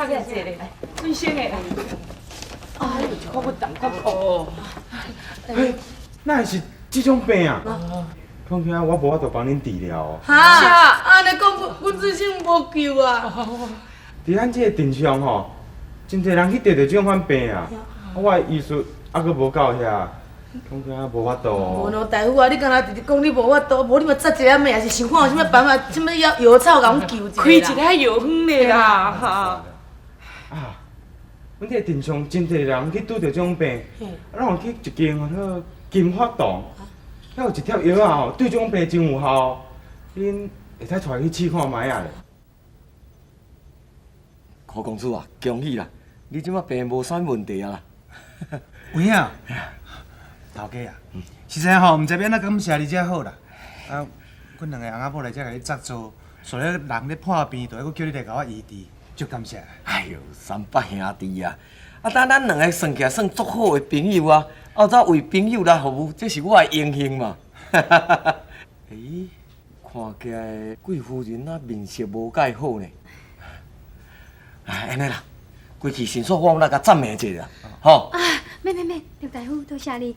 差起来坐咧，最先的啦。哎呦，一块不当块苦。哪会是这种病啊？恐惊我无法度帮恁治疗哦。哈，安尼讲，阮最先无救啊！伫咱这个镇上吼，真侪人去得着这种款病啊。我的医术还阁无到遐，恐惊无法度哦。无咯，大夫啊，你敢若直直讲你无法度，无你嘛扎一粒咩，也是想看有啥物办法，啥物药草甲阮救一下。开一个药方咧啦，哈。啊，阮这个镇上真侪人去拄着这种病，咱有去一间迄金发堂，遐有一贴药啊吼，对这种病真有效，恁会使带去试看卖啊咧。柯公主啊，恭喜啦！你即马病无啥问题啊啦。有影，头家啊，实在吼，毋知要安怎感谢你才好啦。啊，阮两个翁仔某来遮甲你作做，所以人咧破病，就还佫叫你来甲我医治，足感谢。哎呦，三八兄弟啊！啊，等咱两个算起来算足好的朋友啊！后早为朋友来服务，这是我的荣幸嘛。诶，看起来贵夫人啊面色无介好呢。哎，安尼啦，规气诊所我来甲赞美一下啦，吼。啊，免，刘大夫，多谢你。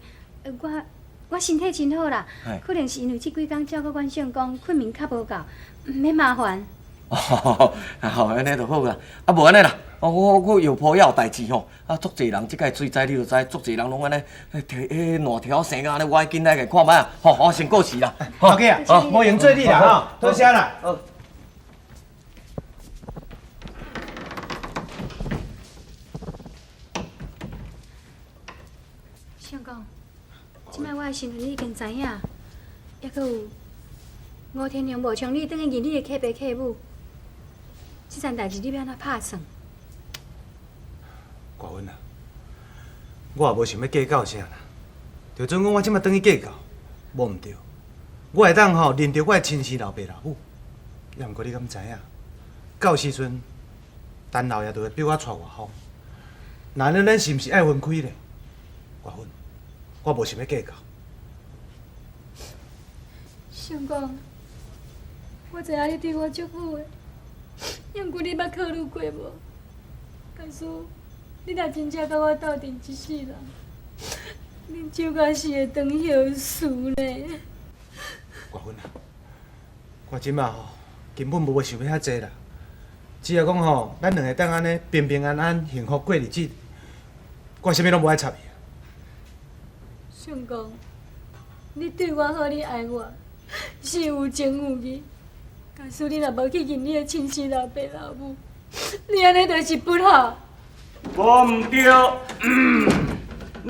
我身体真好啦，可能是因为这几天照顾阮相公困眠较无够，毋免麻烦。哦，好，安尼就好啦。啊，无安尼啦，我药铺也有代志吼。啊，足侪人即个水灾你就知，足侪人拢安尼摕迄烂条绳啊，安尼我紧来个看卖啊。吼，我先过去啦。头家啊，无用做你啦吼，多谢啦。相公，即摆我的身份你已经知影，还佫有吴天良无像你等于认你的客爸客母，即件代志你要安怎拍算？寡芬啊，我也无想要计较啥啦，就准讲我即摆等去计较，无毋对。我会当吼认着我的亲生老爸老母，也毋过你敢知影？到时阵，陈老爷就会逼我娶外方。那咱是毋是爱分开咧？寡芬，我无想要计较。相公，我知影你对我足好的，也毋过你捌考虑过无？假使你若真正甲我斗阵一世人，恁少甲是会当休事呢？寡芬啊，我即马吼根本无想要遐济啦，只要讲吼，咱两个当安尼平平安安、幸福过日子，我啥物拢无爱插伊。相公，你对我好，你爱我，是有情有义。假使你若无去认你的亲生老爸老母，你安尼就是不好。无毋对，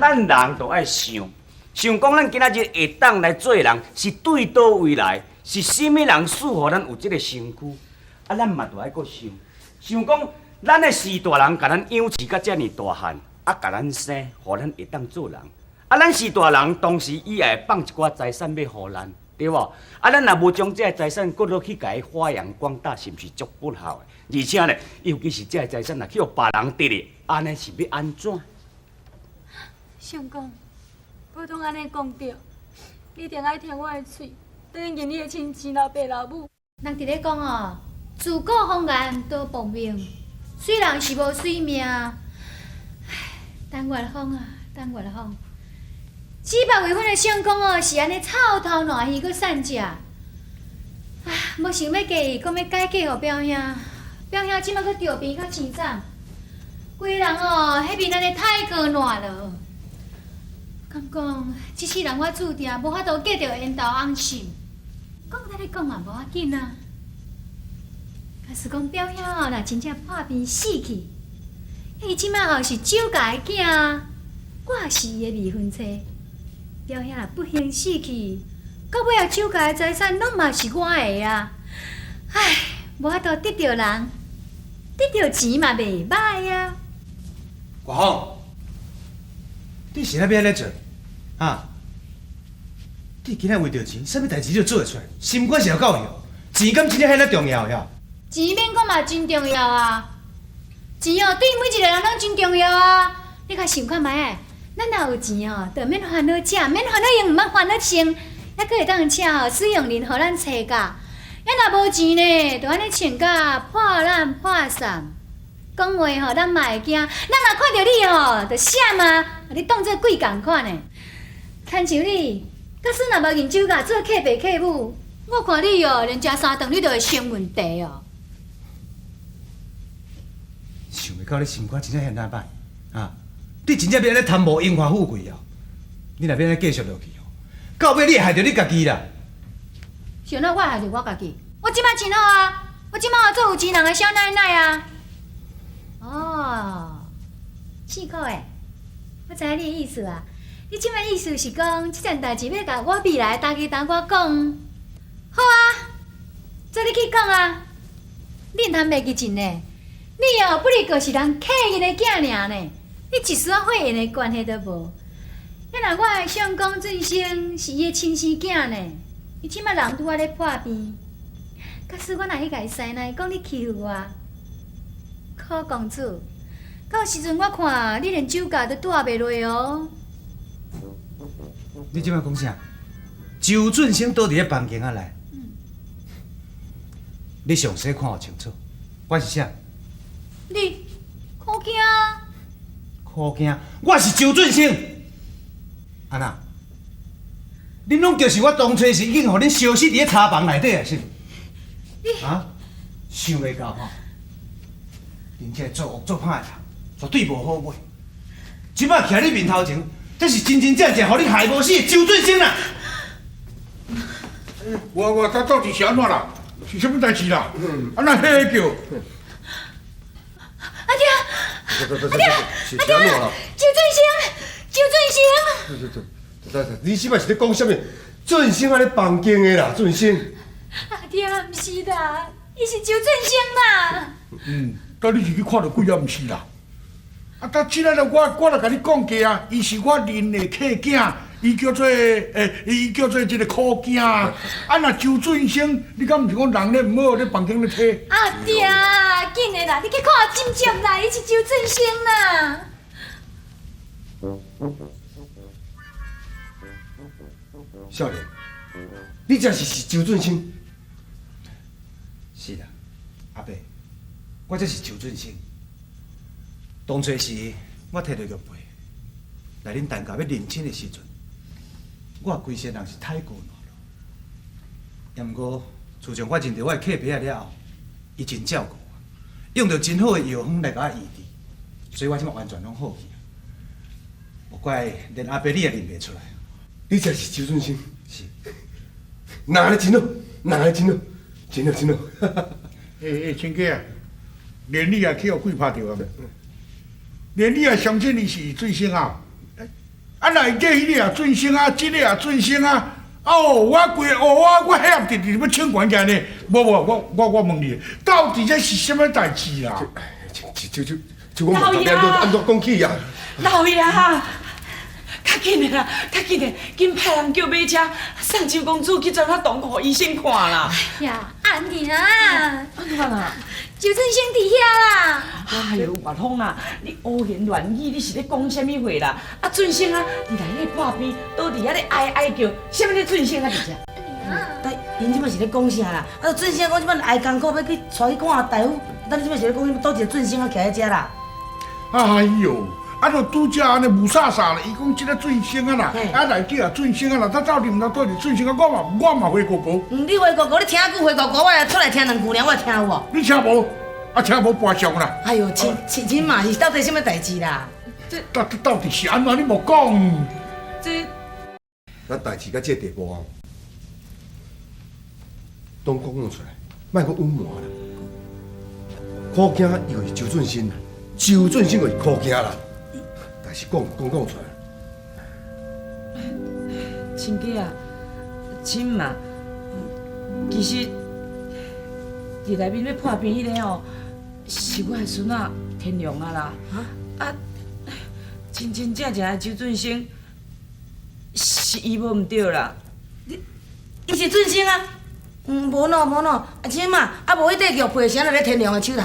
咱人都爱想讲咱今仔日会当来做人，是对倒位来，是甚物人赐予咱有即个身躯，啊，咱嘛都爱搁想讲咱的四大人甲咱养饲甲遮尔大汉，啊，甲咱生，互咱会当做人，啊，咱四大人同时伊也会放一寡财产要互咱，对无？啊，咱若无将这财产搁落去甲伊发扬光大，是毋是足不好的？而且呢，尤其是这财产若去互别人得哩，安尼是要安怎？相公，普通安尼讲着，你一定爱听我的嘴，等于认你的亲生老爸老母。人伫咧讲哦，自古方言多薄命，虽然是无水命，唉，等月风啊，等月风。只怕为阮的相公哦，是安尼臭头烂鱼，搁散食。啊，无想要嫁伊，搁要改嫁互表兄。表兄即摆搁着病较凄惨，规人哦，迄面安尼太过烂了。敢讲，即世人我注定无法度嫁着缘投翁姓。讲在咧讲嘛，无要紧啊。假使讲表兄哦，若真正破病死去，伊即摆后是酒家的囝，我也是伊的未婚妻。表兄若不幸死去，到尾啊，酒家的财产拢嘛是我的啊。唉，无法度得着人，得着钱嘛袂歹啊。寡凤，你是哪要安尼做？啊？你今仔为着钱，啥物代志你都做会出来，心肝是要够用，钱敢真正遐尼重要呀？钱免讲嘛真重要啊，钱哦对每一个人拢真重要啊。你甲想看卖诶，咱若有钱哦，就免烦恼食，免烦恼用，毋免烦恼穿，还佫会当请哦水用人互咱找甲。要若无钱呢，就安尼穿甲破烂破散，讲话吼，咱嘛会惊。咱若看到你吼，就闪啊，你当做鬼共款的。亲像你，假使若无研究甲做客爸客母，我看你哦，连食3顿你都会生问题哦。想袂到你心肝真正遐哪歹啊！你真正要安尼贪慕荣华富贵哦！你若要安尼继续落去哦，到尾你会害着你家己啦！想到我害着我家己，我即摆真好啊！我即摆做有钱人的小奶奶啊！哦，4块诶，我知影你的意思啊。你即摆意思是讲，即件代志要甲我未来家己同我讲。好啊，做你去讲啊！你通袂记真呢？你哦，不离就是人客因的囝尔呢，你一丝仔血缘的关系都无。迄若我的相公俊生是伊的亲生囝呢，伊即摆人拄仔咧破病。假使我若去甲伊塞奶，讲你欺负我，可公主，到时阵我看你连酒驾都带袂落哦。你即摆讲啥？周俊生倒伫咧房间仔内。你详细看互清楚，我是啥？你可惊？可惊！我是周俊生。安那？恁拢就是我当初是已经互恁消失伫咧茶房内底啊，是？啊？想袂到吼！恁这作恶作歹的人，绝对无好买。即摆徛你面头前，这是真真正正互你害无死的周俊生啦！我到底是安怎啦？是什么代志啦？安那嘿叫？阿爹，是安怎啦？周俊生，你即摆是咧讲什么？俊生安尼房间的啦，俊生。阿爹，毋是啦，伊是周俊生啦。到你是去看到鬼啊？毋是啦。啊，到即仔日我来甲你讲过啊，伊是我认的客囝，伊叫做伊叫做一个苦囝。啊，若周俊生，你敢毋是讲人咧毋好咧房间咧摕？阿爹，紧的啦，你去看真正啦，伊是周俊生啦。少年，你真是周俊生？是啦，阿伯，我这是周俊生。当初时我摕到玉佩，来恁陈家要认亲的时阵，我规身人是太过软了。也毋过，自从我认到我的客爸了后，伊真照顾我，用着真好的药方来甲我医治，所以我即马完全拢好去。无怪连阿伯你也认袂出来。你真是周俊生？是。那安尼真好，那安尼真好，真好真好。亲家啊，连你也去互鬼拍着啊？连你也相信你是俊生啊？啊，内底迄个啊俊生啊，这个啊俊生啊。哦，我规我遐直直要抢关起呢。无，我问你，到底这是什么代志啦？就我问他安怎讲起呀？老爷，较紧的啦，较紧的，紧派人叫马车送周公主去转下洞互医生看啦。呀，安妮啊，安怎啦？周俊生伫遐啦。哎呦，月峰啊，你胡言乱语，你是咧讲什么话啦？啊，俊生啊，伫内底破病，倒伫遐咧哀叫，什么咧俊生啊？伫遮？但因即摆是咧讲啥啦？啊，俊生讲即摆挨艰苦要去带去看大夫，咱即摆是咧讲倒一个俊生啊徛喺遮啦。哎呦！啊，就拄则安尼无煞煞咧，伊讲即个俊生啊啦，啊内底啊俊生啊啦，他到底毋知倒是俊生啊？我嘛回哥哥。你回哥哥，你听句回哥哥，我也出来听两句尔，我听有无？你听无？啊，听无背上啦。哎呦，亲嘛是到底什么代志啦？到底是安怎？你无讲。咱代志到这地步啊，拢讲出来，莫阁隐瞒啦。苦囝伊就是周俊生啦，周俊生就是苦囝啦。但是讲出来。亲家啊，亲嘛，其实伫内面要破病迄个哦，是我的孙仔天良啊啦。啊，真正的周俊生是伊无毋对啦。伊是俊生啊？无喏，啊亲嘛，啊无迄块玉佩是安咧天良的手头。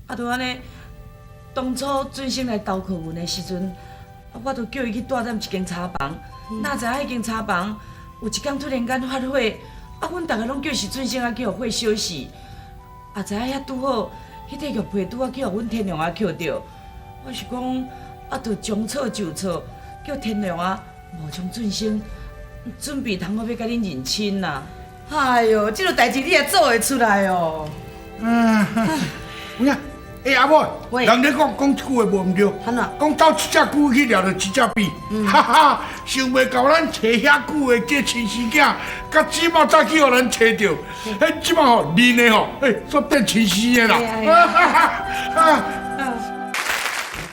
啊，就安尼。当初俊生来交课文的时阵，我就叫伊去住咱一间茶房。哪知影迄间茶房有一天突然间发火，啊，阮大家拢叫是俊生啊去互火烧死。啊，知影遐拄好，迄块玉佩拄啊去互阮天良啊捡着，我是讲啊，着将错就错，叫天良啊无将准先准备通好要甲恁认亲呐。哎哟，即落代志你也做会出来哦。有影？阿妹，喂人咧讲一句话无毋对，安怎讲斗一只龟去掠着一只鳖，哈哈，想袂到咱找遐久的这亲生囝，甲即马早去互咱找着，迄即马吼认的吼，说变亲生的啦，哈哈哈！